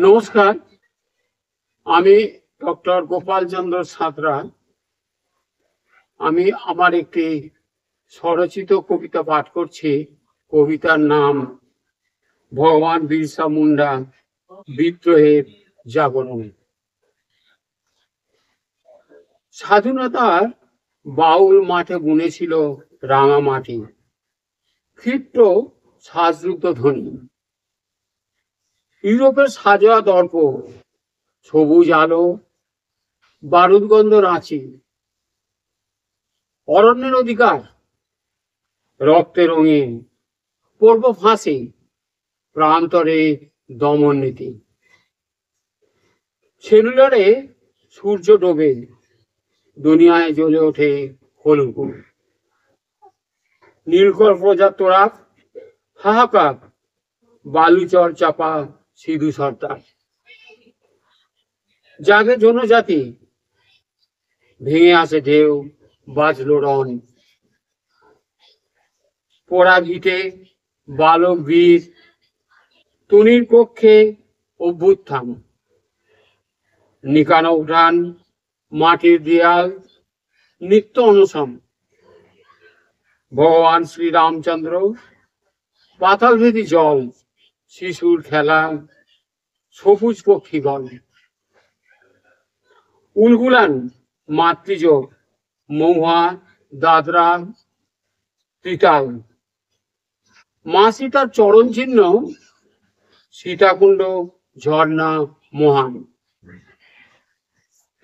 নমস্কার, আমি ডক্টর গোপাল চন্দ্র সাঁতরা। আমি আমার একটি স্বরচিত কবিতা পাঠ করছি। কবিতার নাম ভগবান বিরসা মুন্ডা বিদ্রোহের জাগরণ। স্বাধীনতার বাউল মাঠে বুনেছিল রাঙামাটি, ক্ষিপ্ত শ্বাসরুদ্ধ ধ্বনি। ইউরোপের সাজোয়া দর্প, সবুজ আলো, বারুদগন্ধ রাঁচি। অরণ্যের অধিকার, রক্তে রঙিন, পূর্ব ফাঁসি, প্রান্তরে দমন নীতি। সেলুলারে সূর্য ডোবে, দুনিয়ায় জ্বলে ওঠে হলুদ। নীলকর প্রজাতরা হাহাকার, বালুচর চাপা সিধু সর্দার। জাগে জনজাতি, ভেঙে আসে ঢেউ, বাজলো রণ। পোড়া ভিটে বালক বীর, তুনির কক্ষে অভ্যুত্থান। নিকানো উঠান, মাটির দেয়াল, নিত্য অনশন। ভগবান শ্রীরামচন্দ্র, পাতালভেদী জল, শিশুর খেলা, সবুজ পক্ষীগণ। উলগুলান, মাতৃযোগ, মহুয়া, দাদরা, তিতাল। মা সীতার চরণ চিহ্ন, সীতাকুণ্ড, ঝর্ণা, মহান।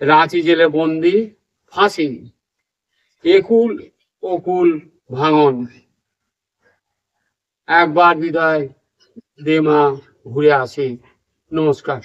রাঁচি জেলে বন্দি, ফাঁসি, একুল ওকুল ভাঙন। একবার বিদায় দে মা, ঘুরে আসি। নমস্কার।